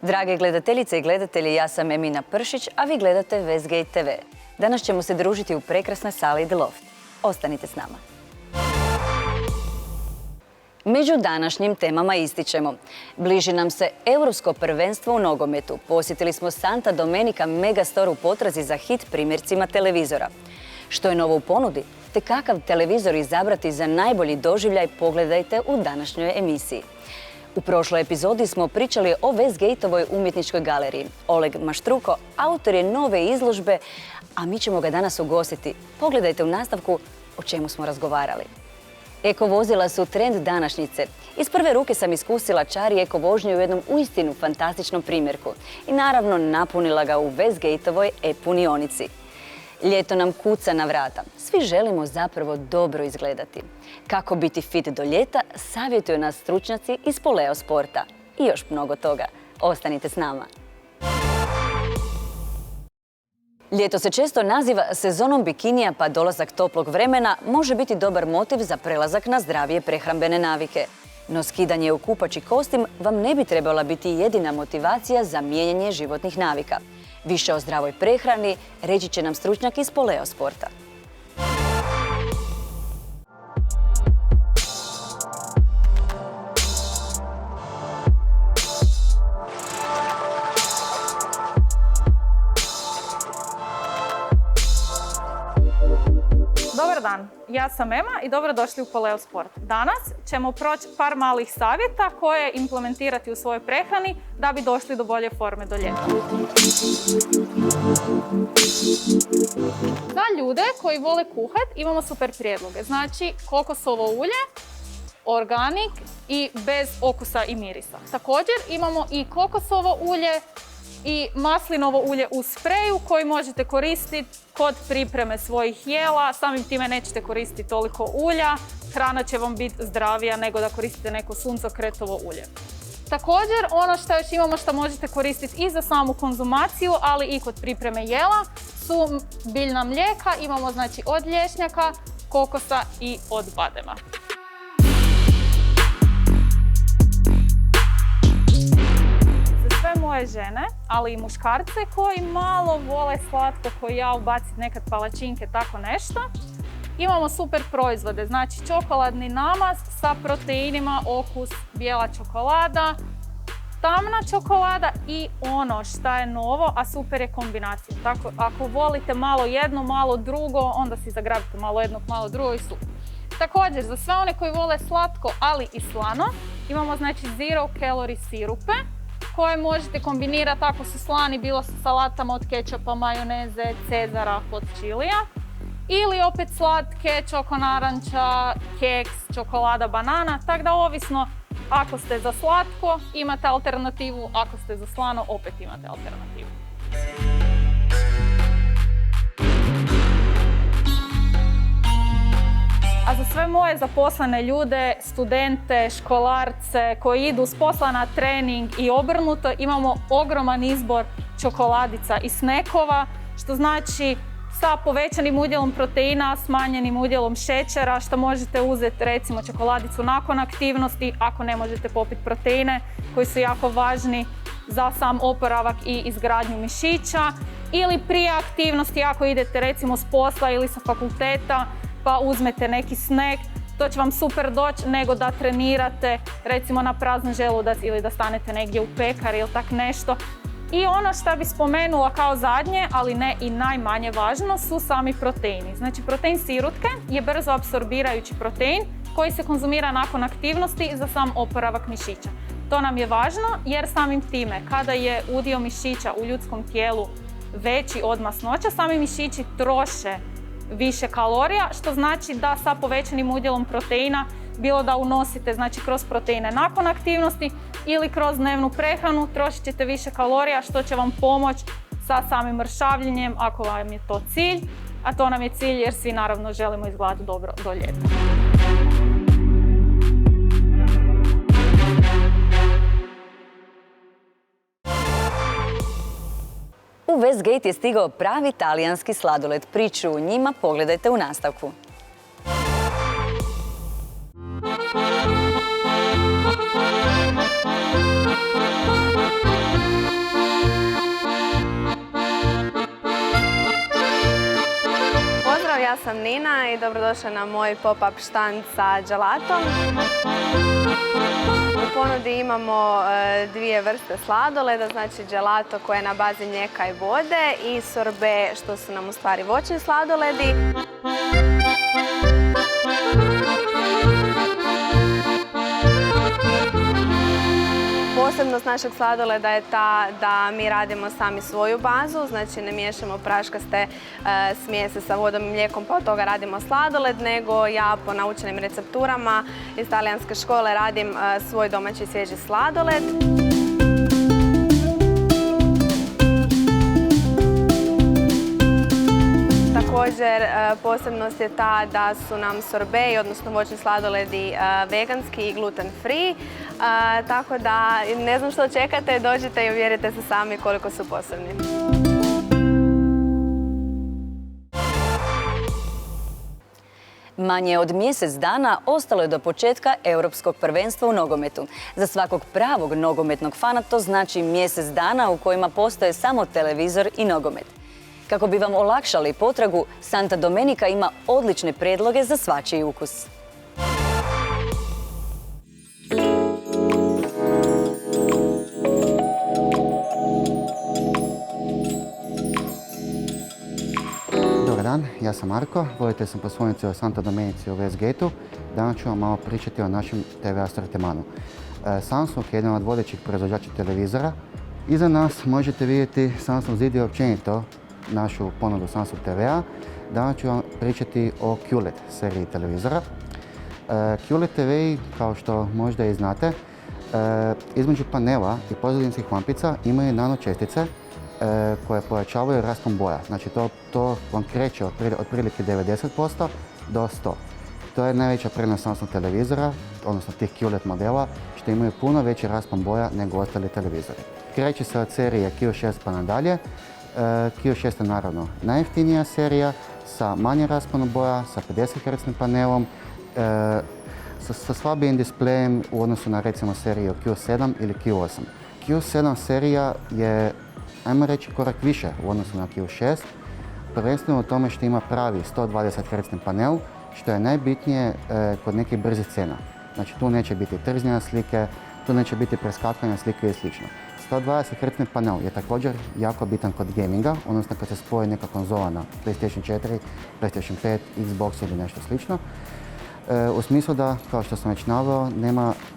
Drage gledateljice i gledatelji, ja sam Emina Pršić, a vi gledate Westgate TV. Danas ćemo se družiti u prekrasnoj sali The Loft. Ostanite s nama. Među današnjim temama ističemo: bliži nam se Europsko prvenstvo u nogometu. Posjetili smo Santa Domenica Megastore u potrazi za hit primjercima televizora. Što je novo u ponudi, te kakav televizor izabrati za najbolji doživljaj, pogledajte u današnjoj emisiji. U prošloj epizodi smo pričali o Westgateovoj umjetničkoj galeriji. Oleg Maštruko autor je nove izložbe, a mi ćemo ga danas ugostiti. Pogledajte u nastavku o čemu smo razgovarali. Eko vozila su trend današnjice. Iz prve ruke sam iskusila čari eko vožnje u jednom uistinu fantastičnom primjerku i naravno napunila ga u Westgateovoj e-punionici. Ljeto nam kuca na vrata. Svi želimo zapravo dobro izgledati. Kako biti fit do ljeta, savjetuju nas stručnjaci iz Poleo Sporta. I još mnogo toga. Ostanite s nama. Ljeto se često naziva sezonom bikinija, pa dolazak toplog vremena može biti dobar motiv za prelazak na zdravije prehrambene navike. No skidanje u kupaći kostim vam ne bi trebala biti jedina motivacija za mijenjanje životnih navika. Više o zdravoj prehrani reći će nam stručnjak iz Poleo Sporta. Dobar dan, ja sam Ema i dobrodošli u Poleo Sport. Danas ćemo proći par malih savjeta koje implementirati u svojoj prehrani da bi došli do bolje forme do ljeta. Za ljude koji vole kuhat imamo super prijedloge. Znači kokosovo ulje, organik i bez okusa i mirisa. Također imamo i kokosovo ulje i maslinovo ulje u spreju koji možete koristiti kod pripreme svojih jela. Samim time nećete koristiti toliko ulja, hrana će vam biti zdravija nego da koristite neko suncokretovo ulje. Također, ono što još imamo što možete koristiti i za samu konzumaciju, ali i kod pripreme jela, su biljna mlijeka. Imamo znači od lješnjaka, kokosa i od badema. Sve moje žene, ali i muškarce koji malo vole slatko, koji ja ubaciti nekad palačinke, tako nešto. Imamo super proizvode, znači čokoladni namaz sa proteinima, okus bijela čokolada, tamna čokolada i ono što je novo, a super je kombinacija. Tako, ako volite malo jedno, malo drugo, onda si zagrabite malo jednog, malo drugo i super. Također, za sve one koji vole slatko, ali i slano, imamo znači zero calorie sirupe koje možete kombinirati ako su slani, bilo sa salatama od kečapa, majoneze, cezara, hot chilija. Ili opet slatke, čokonaranča, keks, čokolada, banana. Tako da ovisno, ako ste za slatko imate alternativu, ako ste za slano opet imate alternativu. A za sve moje zaposlene ljude, studente, školarce koji idu s posla na trening i obrnuto, imamo ogroman izbor čokoladica i snekova, što znači sa povećanim udjelom proteina, smanjenim udjelom šećera, što možete uzeti recimo čokoladicu nakon aktivnosti ako ne možete popiti proteine koji su jako važni za sam oporavak i izgradnju mišića, ili prije aktivnosti ako idete recimo s posla ili sa fakulteta pa uzmete neki snack, to će vam super doći nego da trenirate recimo na prazan želudac ili da stanete negdje u pekari ili tak nešto. I ono što bi spomenula kao zadnje, ali ne i najmanje važno, su sami proteini. Znači protein sirutke je brzo apsorbirajući protein koji se konzumira nakon aktivnosti za sam oporavak mišića. To nam je važno jer samim time kada je udio mišića u ljudskom tijelu veći od masnoća, sami mišići troše više kalorija, što znači da sa povećanim udjelom proteina, bilo da unosite znači kroz proteine nakon aktivnosti ili kroz dnevnu prehranu, trošit ćete više kalorija, što će vam pomoći sa samim mršavljenjem ako vam je to cilj, a to nam je cilj jer svi naravno želimo izgledati dobro do ljeta. U Westgate je stigao pravi talijanski sladoled. Priču o njima pogledajte u nastavku. sam Nina i dobrodošla na moj pop-up štand sa dželatom. U ponudi imamo dvije vrste sladoleda, znači dželato koje je na bazi mlijeka i vode i sorbe što su nam u stvari voćni sladoledi. Posebnost našeg sladoleda je ta da mi radimo sami svoju bazu, znači ne miješamo praškaste smjese sa vodom i mlijekom pa od toga radimo sladoled, nego ja po naučenim recepturama iz talijanske škole radim svoj domaći svježi sladoled. Također, posebnost je ta da su nam sorbei, odnosno voćni sladoledi, veganski i gluten free. Tako da ne znam što čekate, dođite i uvjerite se sami koliko su posebni. Manje od mjesec dana ostalo je do početka Europskog prvenstva u nogometu. Za svakog pravog nogometnog fana to znači mjesec dana u kojima postoje samo televizor i nogomet. Kako bi vam olakšali potragu, Santa Domenica ima odlične prijedloge za svačiji ukus. Dobar dan, ja sam Marko, voditelj sam poslovnice u Santa Domenici u Westgateu. Danas ću vam malo pričati o našem TV asortimanu. Samsung je jedan od vodećih proizvođača televizora. Iza nas možete vidjeti Samsung Zid i općenito našu ponudu Samsung TV-a. Danas ću vam pričati o QLED seriji televizora. QLED TV, kao što možda i znate, između panela i pozadinskih lampica imaju nanočestice koje pojačavaju raspon boja. Znači to vam kreće otprilike 90% do 100%. To je najveća prednost Samsung televizora, odnosno tih QLED modela, što imaju puno veći raspon boja nego ostali televizori. Kreće se od serije Q6 pa nadalje. Q6 je naravno najjeftinija serija sa manjim rasponom boja, sa 50 Hz panelom, sa slabijim displejem u odnosu na recimo seriju Q7 ili Q8. Q7 serija je, ajmo reći, korak više u odnosu na Q6, prvenstveno u tome što ima pravi 120 Hz panel, što je najbitnije kod nekih brzih scena. Znači tu neće biti trzanja slike, tu neće biti preskakanja slike i sl. 120 Hz panel je također jako bitan kod gaminga, odnosno kad se spoji neka konzola na PlayStation 4, PlayStation 5, Xbox ili nešto slično. U smislu da, kao što sam već naveo,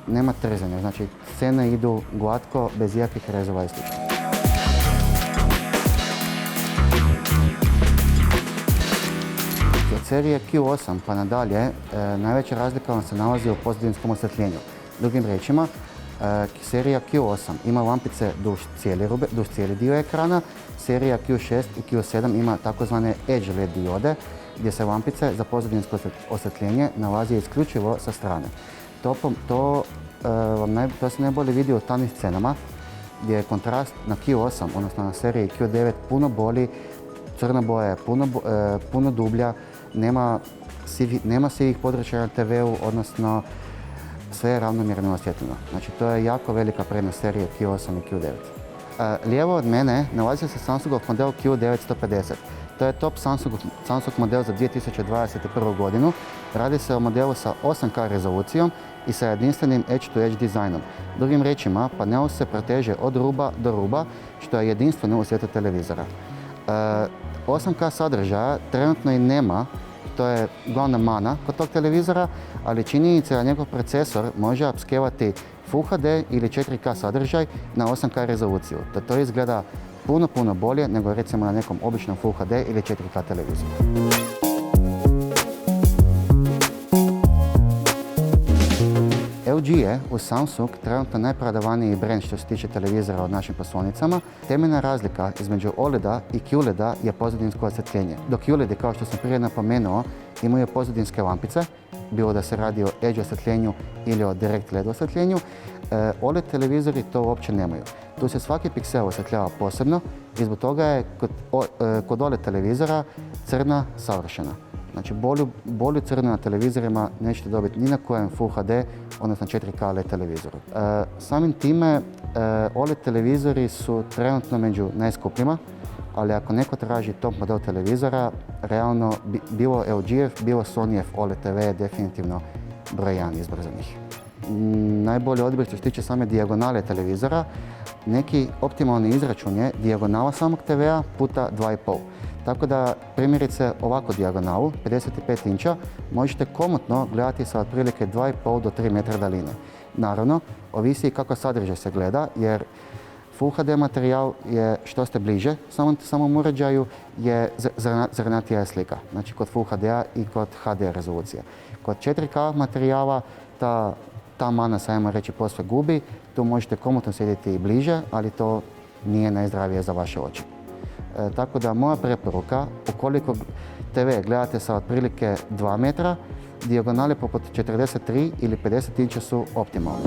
nema trzanja, znači scene idu glatko, bez ikakvih rezova i sl. Od serije Q8 pa nadalje, najveća razlika vam se nalazi u pozadinskom osvjetljenju. Drugim riječima, serija Q8 ima lampice duž cijeli dio ekrana, serija Q6 i Q7 ima takozvane Edge LED diode, gdje se lampice za pozadinsko osvjetljenje nalazi isključivo sa strane. To se najbolje vidi u tamnim scenama, gdje je kontrast na Q8, odnosno na seriji Q9 puno bolji, crna boja je puno dublja, nema sivih područja na TV-u, odnosno sve je ravnomjerno osvjetljeno. Znači to je jako velika prednost serije Q8 i Q9. Lijevo od mene nalazi se Samsungov model Q950. To je top Samsung model za 2021. godinu. Radi se o modelu sa 8K rezolucijom i sa jedinstvenim edge-to-edge dizajnom. Drugim riječima, panel se proteže od ruba do ruba, što je jedinstveno u svijetu televizora. 8K sadržaja trenutno i nema, to je glavna mana kod tog televizora, ali činjenica je da njegov procesor može upscalati Full HD ili 4K sadržaj na 8K rezoluciju. To izgleda puno bolje nego recimo na nekom običnom Full HD ili 4K televizoru. LG je uz Samsung trenutno najprodavaniji brand što se tiče televizora od našim poslovnicama. Temeljna razlika između OLED-a i QLED-a je pozadinsko osvjetljenje. Dok QLED-i, kao što sam prije napomenuo, imaju pozadinske lampice, bilo da se radi o edge osvjetljenju ili o direct LED osvjetljenju, OLED televizori to uopće nemaju. Tu se svaki piksel osvjetljava posebno i zbog toga je kod OLED televizora crna savršena. Znači bolju crnu na televizorima nećete dobiti ni na kojem Full HD, odnosno 4K LED televizoru. Samim time OLED televizori su trenutno među najskupljima ali ako neko traži top model televizora, realno bilo LG-ev, bilo Sony-ev OLED TV je definitivno broj 1 izbor za njih. Najbolji odabir što se tiče same dijagonale televizora, neki optimalni izračun je dijagonala samog TV-a puta 2,5. Tako da, primjerice, ovako dijagonalu, 55 inča, možete komotno gledati sa otprilike 2,5 do 3 metra daljine. Naravno, ovisi kako sadržaj se gleda, jer Full HD materijal je što ste bliže samom uređaju je zrnatija je slika. Znači kod Full HD-a i kod HD rezolucije. Kod 4K materijala ta mana se, ajmo reći, posve gubi. Tu možete komotno sjediti i bliže, ali to nije najzdravije za vaše oči. Tako da moja preporuka, ukoliko TV gledate sa otprilike 2 metra, dijagonale poput 43 ili 50 inča su optimalne.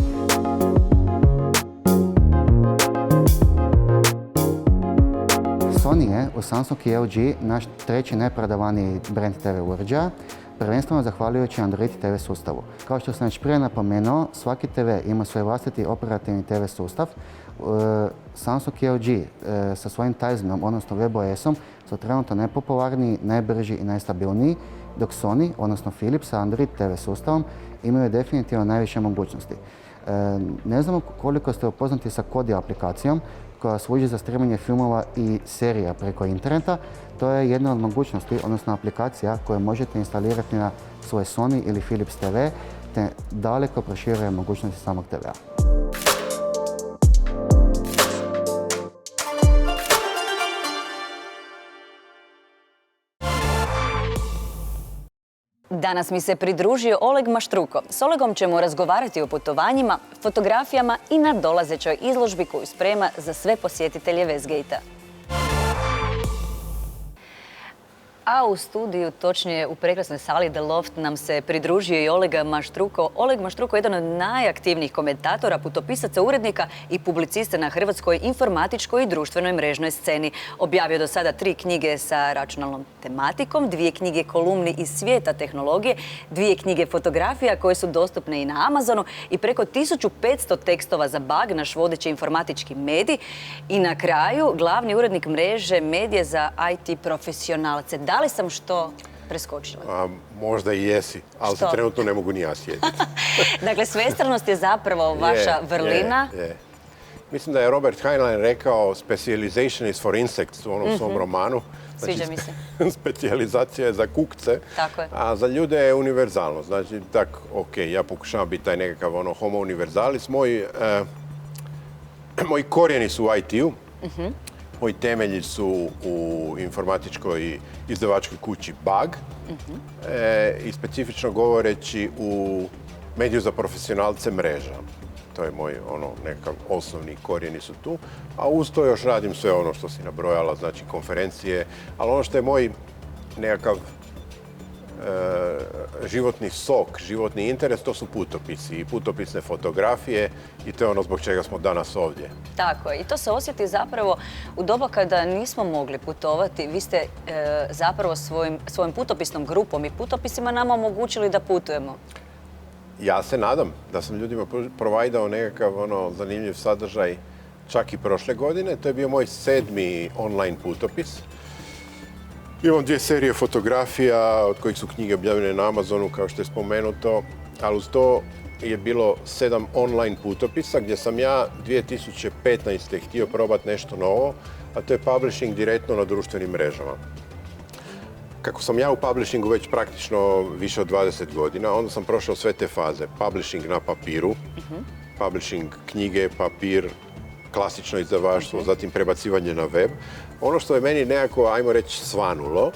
Sony je u Samsung i LG naš treći najprodavaniji brand TV uređaja, prvenstveno zahvaljujući Android TV sustavu. Kao što sam već prije napomenuo, svaki TV ima svoj vlastiti operativni TV sustav. Samsung i LG sa svojim Tizenom, odnosno WebOS-om, su trenutno najpopularniji, najbrži i najstabilniji, dok Sony, odnosno Philips sa Android TV sustavom imaju definitivno najviše mogućnosti. Ne znam koliko ste upoznati sa Kodi aplikacijom koja služi za streamanje filmova i serija preko interneta. To je jedna od mogućnosti, odnosno aplikacija koju možete instalirati na svoj Sony ili Philips TV, te daleko proširuje mogućnosti samog TV-a. Danas mi se pridružio Oleg Maštruko. S Olegom ćemo razgovarati o putovanjima, fotografijama i nadolazećoj izložbi koju sprema za sve posjetitelje Westgate-a. A u studiju, točnije u prekrasnoj sali The Loft, nam se pridružio i Oleg Maštruko. Oleg Maštruko je jedan od najaktivnijih komentatora, putopisaca, urednika i publicista na hrvatskoj informatičkoj i društvenoj mrežnoj sceni. Objavio do sada 3 knjige sa računalnom tematikom, 2 knjige kolumni iz svijeta tehnologije, 2 knjige fotografija koje su dostupne i na Amazonu i preko 1500 tekstova za BAG, naš vodeći informatički medij. I na kraju, glavni urednik mreže medije za IT profesionalce. Da li sam što preskočila? Možda i jesi, ali se trenutno ne mogu ni ja sjetiti. Dakle, svestranost je zapravo vaša vrlina. Mislim da je Robert Heinlein rekao specialization is for insects u onom svom romanu. Sviđa mi se. Specijalizacija je za kukce, a za ljude je univerzalno. Znači, ja pokušavam biti taj nekakav homo univerzalis. Moji korijeni su u IT-u. Moji temelji su u informatičkoj izdavačkoj kući BAG i specifično govoreći u mediju za profesionalce mreža. To je moj nekakav osnovni korijeni su tu. A uz to još radim sve ono što si nabrojala, znači konferencije, ali ono što je moj nekakav životni sok, životni interes, to su putopisi i putopisne fotografije i to je ono zbog čega smo danas ovdje. Tako je. I to se osjeti zapravo u doba kada nismo mogli putovati. Vi ste zapravo svojim putopisnom grupom i putopisima nama omogućili da putujemo. Ja se nadam da sam ljudima provajdao nekakav zanimljiv sadržaj čak i prošle godine. To je bio moj 7. online putopis. Imam 2 serije fotografija, od kojih su knjige objavljene na Amazonu, kao što je spomenuto, ali uz to je bilo 7 online putopisa gdje sam ja 2015. htio probati nešto novo, a to je publishing direktno na društvenim mrežama. Kako sam ja u publishingu već praktično više od 20 godina, onda sam prošao sve te faze. Publishing na papiru, publishing knjige, papir, klasično izdavaštvo, zatim prebacivanje na web. Ono što je meni nekako, ajmo reći, svanulo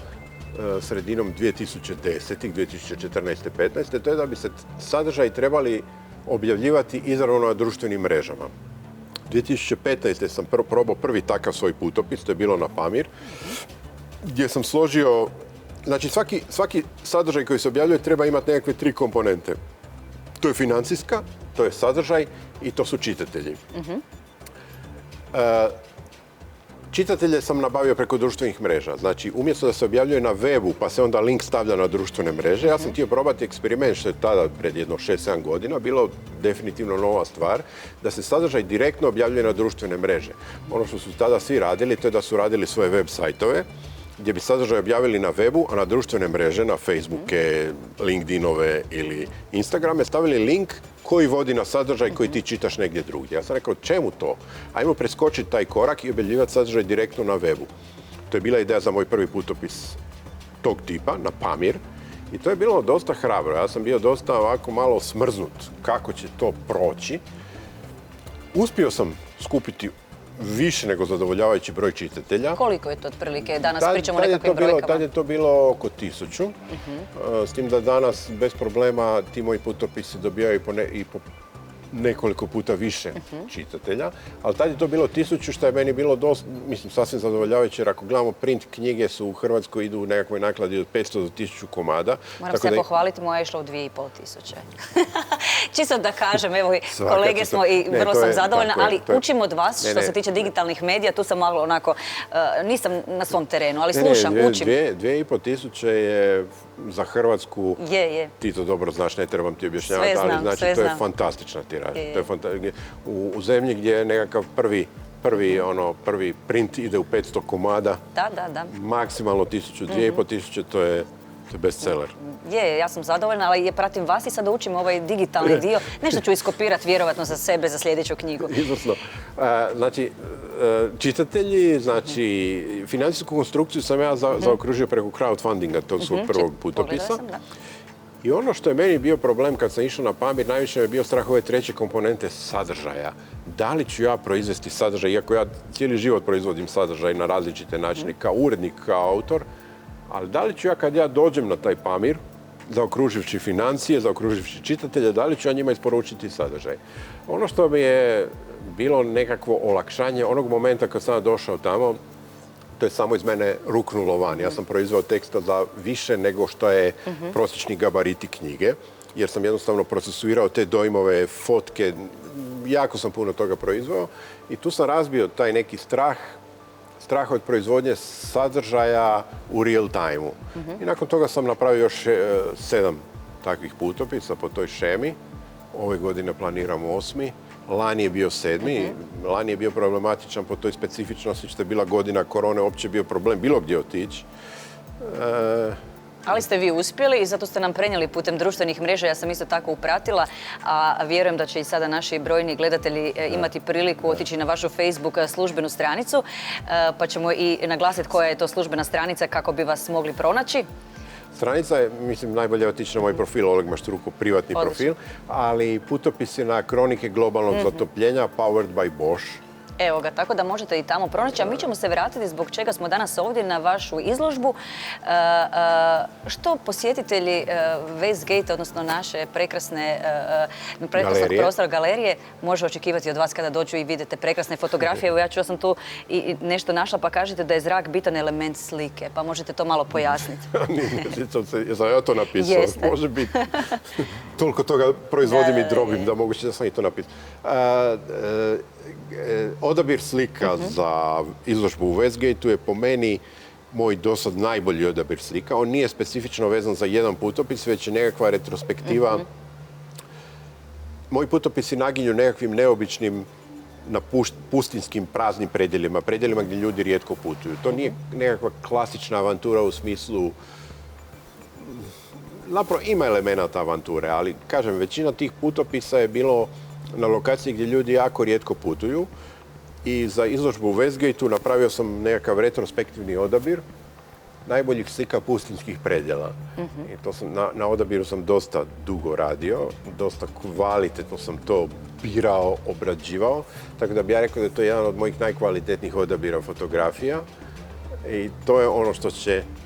sredinom 2010-ih, 2014-15, to je da bi se sadržaji trebali objavljivati izravno na društvenim mrežama. 2015. sam probao prvi takav svoj putopis, to je bilo na Pamir, gdje sam složio, znači svaki sadržaj koji se objavljuje treba imati nekakve 3 komponente. To je financijska, to je sadržaj i to su čitatelji. Čitatelje sam nabavio preko društvenih mreža. Znači, umjesto da se objavljuje na webu, pa se onda link stavlja na društvene mreže, ja sam htio probati eksperiment, što je tada, pred jedno 6-7 godina, bilo definitivno nova stvar, da se sadržaj direktno objavljuje na društvene mreže. Ono što su tada svi radili, to je da su radili svoje web sajtove, gdje bi sadržaj objavili na webu, a na društvene mreže, na Facebooke, LinkedInove ili Instagrame, stavili link koji vodi na sadržaj koji ti čitaš negdje drugdje. Ja sam rekao, čemu to? Ajmo preskočiti taj korak i objavljivati sadržaj direktno na webu. To je bila ideja za moj prvi putopis tog tipa, na Pamir. I to je bilo dosta hrabro. Ja sam bio dosta ovako malo smrznut kako će to proći. Uspio sam skupiti više nego zadovoljavajući broj čitatelja. Koliko je to otprilike? Danas pričamo o nekakvim brojkama. Tad je to bilo oko 1000. S tim da danas bez problema ti moji putopisi dobijaju i po nekoliko puta više čitatelja, ali tad je to bilo 1000, što je meni bilo dosta, mislim, sasvim zadovoljavajuće, jer ako gledamo print knjige su u Hrvatskoj idu u nekakvoj nakladi od 500 do 1000 komada. Moram se pohvaliti, moja je išla u 2500. Čisto da kažem, evo, kolege smo i vrlo sam zadovoljna, ali učim od vas što se tiče digitalnih medija, tu sam malo onako, nisam na svom terenu, ali slušam, učim. 2500 je za Hrvatsku, ti to dobro znaš, ne trebam ti objašnjavati, ali znači to je fantastična tiraža. U zemlji gdje je nekakav prvi print ide u 500 komada, maksimalno 1000, 2500, to je bestseller. Ja sam zadovoljna, ali pratim vas i sad učim ovaj digitalni dio. Nešto ću iskopirati vjerovatno za sebe, za sljedeću knjigu. Izvrsno. Znači, čitatelji, znači, financijsku konstrukciju sam ja zaokružio preko crowdfundinga tog svog prvog putopisa. I ono što je meni bio problem kad sam išao na Pamir, najviše je bio strah ove treće komponente sadržaja. Da li ću ja proizvesti sadržaj, iako ja cijeli život proizvodim sadržaj na različite načine, kao urednik, kao autor, ali da li ću ja kad ja dođem na taj Pamir, zaokruživši financije, zaokruživši čitatelje, da li ću ja njima isporučiti sadržaj? Ono što mi je bilo nekakvo olakšanje, onog momenta kad sam došao tamo, to je samo iz mene ruknulo van. Ja sam proizveo teksta za više nego što je prosječni gabariti knjige, jer sam jednostavno procesuirao te dojmove, fotke, jako sam puno toga proizveo i tu sam razbio taj neki strah od proizvodnje sadržaja u real time-u. I nakon toga sam napravio još 7 takvih putopisa po toj šemi. Ove godine planiramo 8. Lani je bio 7. Lani je bio problematičan po toj specifičnosti što je bila godina korone, uopće bio problem bilo gdje otići. Ali ste vi uspjeli i zato ste nam prenijeli putem društvenih mreža, ja sam isto tako upratila, a vjerujem da će i sada naši brojni gledatelji imati priliku otići na vašu Facebook službenu stranicu, pa ćemo i naglasiti koja je to službena stranica kako bi vas mogli pronaći. Stranica je, mislim, najbolje otići na moj profil, Oleg Maštruko, privatni profil, ali putopis je na Kronike globalnog zatopljenja, Powered by Bosch. Evo ga, tako da možete i tamo pronaći, a mi ćemo se vratiti zbog čega smo danas ovdje na vašu izložbu. Što posjetitelji Westgate, odnosno naše prekrasne prostora galerije, može očekivati od vas kada dođu i vidite prekrasne fotografije? Evo, ja sam tu i nešto našla, pa kažete da je zrak bitan element slike, pa možete to malo pojasniti. Jesam ja to napisao? Može biti. Toliko toga proizvodim i drobim da moguće da sam i to napisao. Odabir slika za izložbu u Westgateu je po meni moj dosad najbolji odabir slika. On nije specifično vezan za jedan putopis, već je nekakva retrospektiva. Moji putopisi naginju nekakvim neobičnim na pustinskim praznim predjelima gdje ljudi rijetko putuju. To nije nekakva klasična avantura u smislu. Zapravo ima elemenata avanture, ali kažem, većina tih putopisa je bilo na lokaciji gdje ljudi jako rijetko putuju i za izložbu u Westgateu napravio sam nekakav retrospektivni odabir najboljih slika pustinskih predjela. I to sam, na odabiru sam dosta dugo radio, dosta kvalitetno sam to birao, obrađivao, tako da bi ja rekao da je to jedan od mojih najkvalitetnijih odabira fotografija i to je ono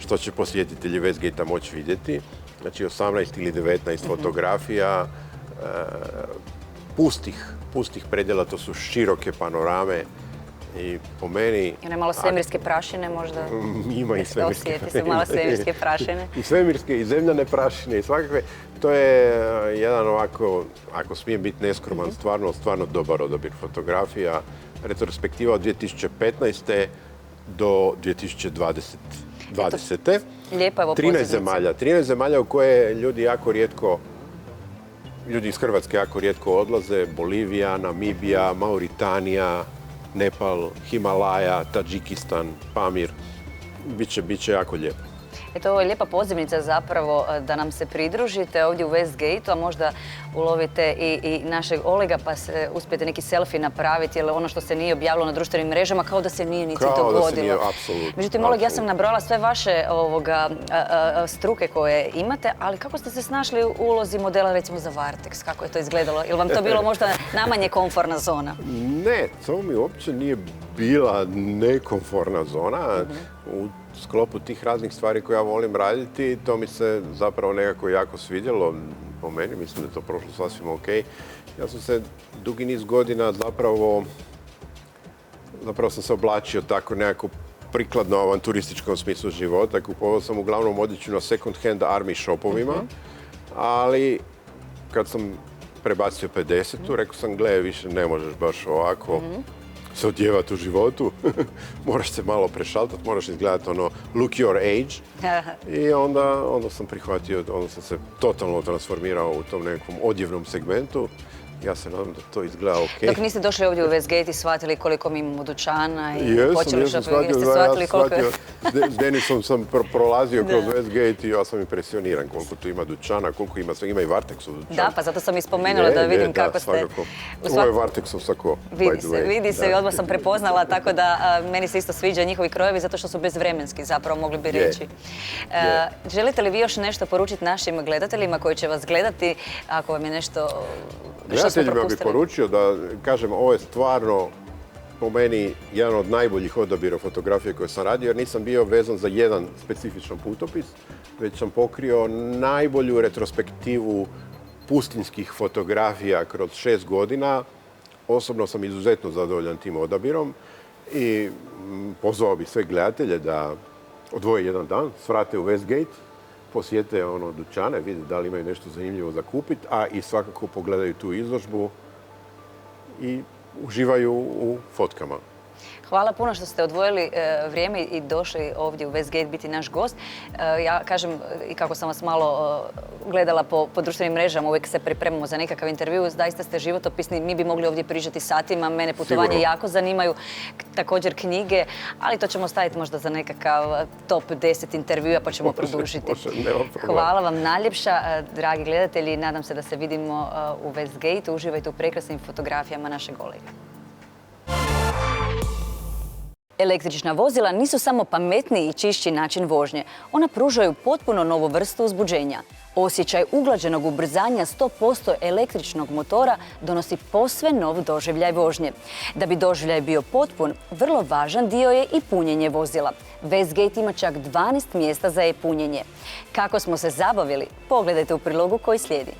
što će posjetitelji Westgatea moći vidjeti. Znači 18 ili 19 fotografija, pustih predjela, to su široke panorame i po meni. I malo svemirske prašine možda? Ima i svemirske. Osjeti se malo svemirske prašine. I svemirske i zemljane prašine i svakakve. To je jedan ovako, ako smijem biti neskroman, stvarno dobar odabir fotografija. Retrospektiva od 2015. do 2020. Lijepa je ovo 13 zemalja u koje ljudi jako rijetko, ljudi iz Hrvatske jako rijetko odlaze. Bolivija, Namibija, Mauritanija, Nepal, Himalaja, Tadžikistan, Pamir. Biće jako lijepo. Eto, ovo je lijepa pozivnica zapravo da nam se pridružite ovdje u Westgateu, a možda ulovite i našeg Olega pa se uspijete neki selfie napraviti, jer ono što se nije objavilo na društvenim mrežama kao da se nije niti dogodilo. Kao da se nije, apsolutno. Međutim, Oleg, ja sam nabrala sve vaše struke koje imate, ali kako ste se snašli u ulozi modela recimo za Vartex? Kako je to izgledalo? Ili vam to bilo možda najmanje komforna zona? Ne, to mi uopće nije bila nekomforna zona. U sklopu tih raznih stvari koje ja volim raditi, to mi se zapravo nekako jako svidjelo. Po meni, mislim da je to prošlo sasvim ok. Ja sam se dugi niz godina zapravo sam se oblačio tako nekako prikladno avanturističkom smislu života. Kupovao sam uglavnom odjeću na second hand army shopovima, ali kad sam prebacio 50-u, rekao sam, gle, više ne možeš baš ovako se odjevati u životu. Moraš se malo prešaltati, moraš izgledati ono look your age. I onda sam prihvatio, onda sam se totalno transformirao u tom nekom odjevnom segmentu. Ja se nadam da to izgleda ok. Dok niste došli ovdje u Westgate i shvatili koliko mi imamo dućana i Jesam shvatio. S Denisom sam prolazio kroz Westgate i ja sam impresioniran koliko tu ima dućana, koliko ima i Vartexov dućan. Da, pa zato sam i spomenula da vidim kako ste... Ovo je Vartexov sako. Vidi se i odmah sam prepoznala, tako da meni se isto sviđa njihovi krojevi zato što su bezvremenski, zapravo mogli bi reći. Želite li vi još nešto poručiti našim gledateljima koji će vas gledati ako vam je nešto... Gledateljima bih poručio da, kažem, ovo je stvarno po meni jedan od najboljih odabira fotografije koje sam radio, jer nisam bio vezan za jedan specifičan putopis, već sam pokrio najbolju retrospektivu pustinjskih fotografija kroz 6 godina. Osobno sam izuzetno zadovoljan tim odabirom i pozvao bih sve gledatelje da odvoje jedan dan, svrate u Westgate, posjete dućane, vide da li imaju nešto zanimljivo za kupiti, a i svakako pogledaju tu izložbu i uživaju u fotkama. Hvala puno što ste odvojili vrijeme i došli ovdje u Westgate biti naš gost. Ja kažem, i kako sam vas malo gledala po društvenim mrežama, uvijek se pripremamo za nekakav intervju, zaista ste životopisni, mi bi mogli ovdje pričati satima, mene putovanje jako zanimaju, također knjige, ali to ćemo staviti možda za nekakav top 10 intervjua pa ćemo produžiti. Hvala vam najljepša, dragi gledatelji, nadam se da se vidimo u Westgateu, uživajte u prekrasnim fotografijama našeg Olega. Električna vozila nisu samo pametniji i čišći način vožnje. Ona pružaju potpuno novu vrstu uzbuđenja. Osjećaj uglađenog ubrzanja 100% električnog motora donosi posve nov doživljaj vožnje. Da bi doživljaj bio potpun, vrlo važan dio je i punjenje vozila. Westgate ima čak 12 mjesta za e-punjenje. Kako smo se zabavili, pogledajte u prilogu koji slijedi.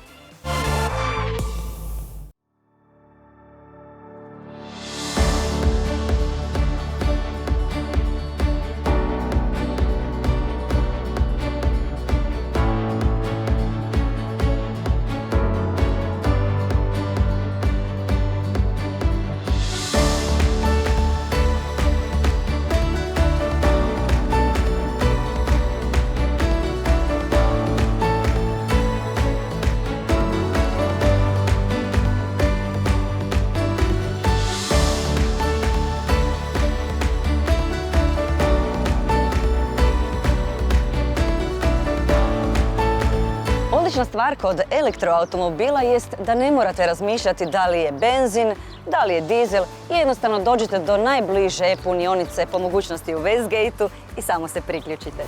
Odlična stvar kod elektroautomobila jest da ne morate razmišljati da li je benzin, da li je dizel. Jednostavno dođete do najbliže e-punionice po mogućnosti u Westgateu i samo se priključite.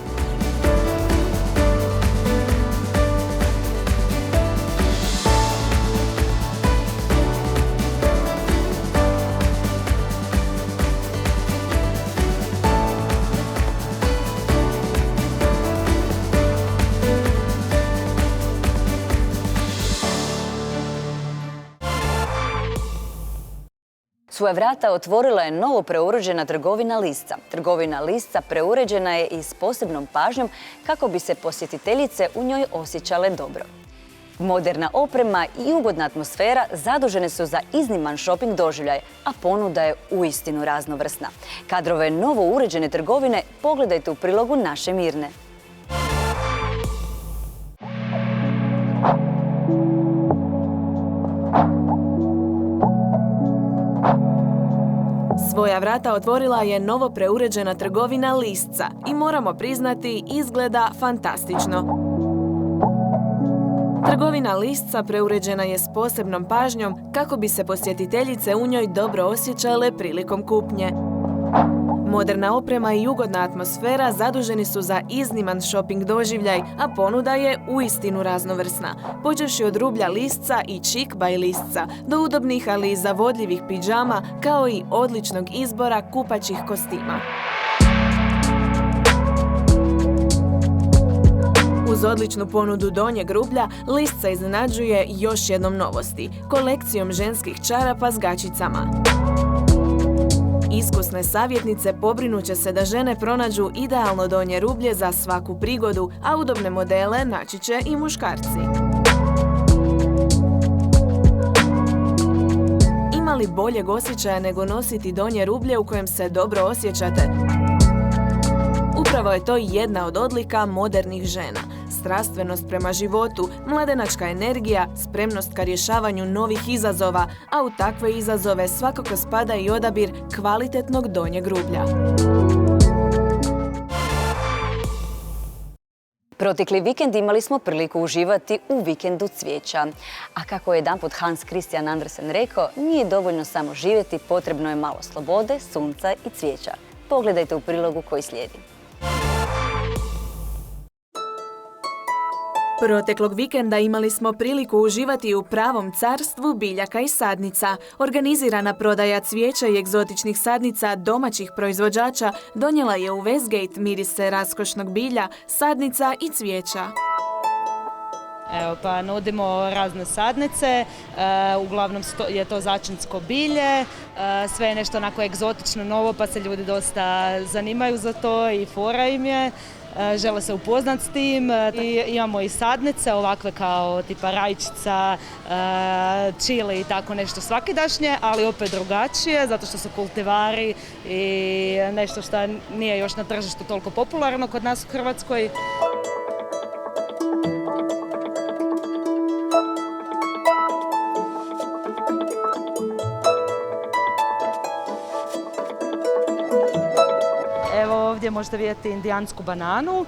Svoje vrata otvorila je novo preuređena trgovina Lisca. Trgovina Lisca preuređena je i s posebnom pažnjom kako bi se posjetiteljice u njoj osjećale dobro. Moderna oprema i ugodna atmosfera zadužene su za izniman shopping doživljaj, a ponuda je uistinu raznovrsna. Kadrove novo uređene trgovine pogledajte u prilogu naše Mirne. Svoja vrata otvorila je novo preuređena trgovina Lisca i moramo priznati, izgleda fantastično. Trgovina Lisca preuređena je s posebnom pažnjom kako bi se posjetiteljice u njoj dobro osjećale prilikom kupnje. Moderna oprema i ugodna atmosfera zaduženi su za izniman shopping doživljaj, a ponuda je uistinu raznovrsna. Počevši od rublja Lisca i chic by Lisca, do udobnih ali i zavodljivih pidžama, kao i odličnog izbora kupaćih kostima. Uz odličnu ponudu donjeg rublja, Lisca iznenađuje još jednom novosti, kolekcijom ženskih čarapa s gaćicama. Iskusne savjetnice pobrinut će se da žene pronađu idealno donje rublje za svaku prigodu, a udobne modele naći će i muškarci. Ima li boljeg osjećaja nego nositi donje rublje u kojem se dobro osjećate? Upravo je to jedna od odlika modernih žena. Strastvenost prema životu, mladenačka energija, spremnost ka rješavanju novih izazova, a u takve izazove svakako spada i odabir kvalitetnog donjeg rublja. Protekli vikend imali smo priliku uživati u vikendu cvijeća. A kako je jedanput Hans Christian Andersen rekao, nije dovoljno samo živjeti, potrebno je malo slobode, sunca i cvijeća. Pogledajte u prilogu koji slijedi. Proteklog vikenda imali smo priliku uživati u pravom carstvu biljaka i sadnica. Organizirana prodaja cvijeća i egzotičnih sadnica domaćih proizvođača donijela je u Westgate mirise raskošnog bilja, sadnica i cvijeća. Evo pa nudimo razne sadnice, uglavnom je to začinsko bilje, sve je nešto onako egzotično novo pa se ljudi dosta zanimaju za to i fora im je. Žele se upoznati s tim i imamo i sadnice ovakve kao tipa rajčica, čili i tako nešto svakidašnje, ali opet drugačije zato što su kultivari i nešto što nije još na tržištu toliko popularno kod nas u Hrvatskoj. Ovdje možete vidjeti indijansku bananu.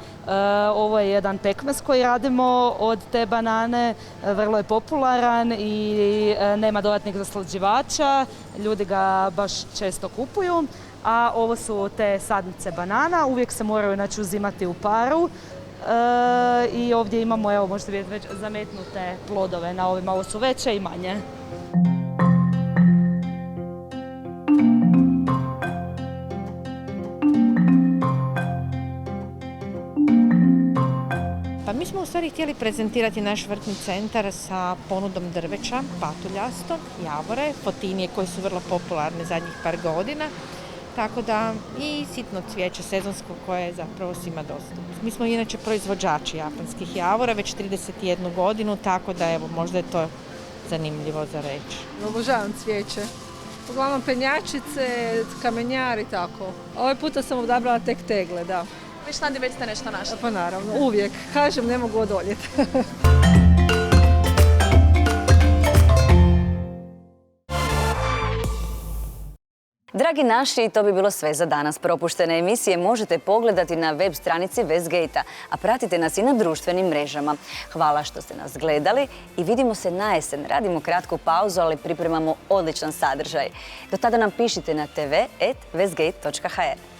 Ovo je jedan pekmez koji radimo od te banane. Vrlo je popularan i nema dodatnih zaslađivača. Ljudi ga baš često kupuju. A ovo su te sadnice banana. Uvijek se moraju uzimati u paru. I ovdje imamo, evo možete vidjeti već zametnute plodove na ovima. Ovo su veće i manje. Pa mi smo u stvari htjeli prezentirati naš vrtni centar sa ponudom drveća, patuljastog, javore, fotinije koje su vrlo popularne zadnjih par godina. Tako da i sitno cvijeće sezonsko koje je zapravo svima dostupno. Mi smo inače proizvođači japanskih javora već 31 godinu, tako da evo možda je to zanimljivo za reći. Obožavam cvijeće. Uglavnom penjačice, kamenjar i tako. Ovaj puta sam odabrala tek tegle, da. Viš Nadi, već ste nešto našli? Pa naravno, uvijek. Kažem, ne mogu odoljeti. Dragi naši, to bi bilo sve za danas. Propuštene emisije možete pogledati na web stranici Westgate-a, a pratite nas i na društvenim mrežama. Hvala što ste nas gledali i vidimo se na jesen. Radimo kratku pauzu, ali pripremamo odličan sadržaj. Do tada nam pišite na tv@westgate.hr.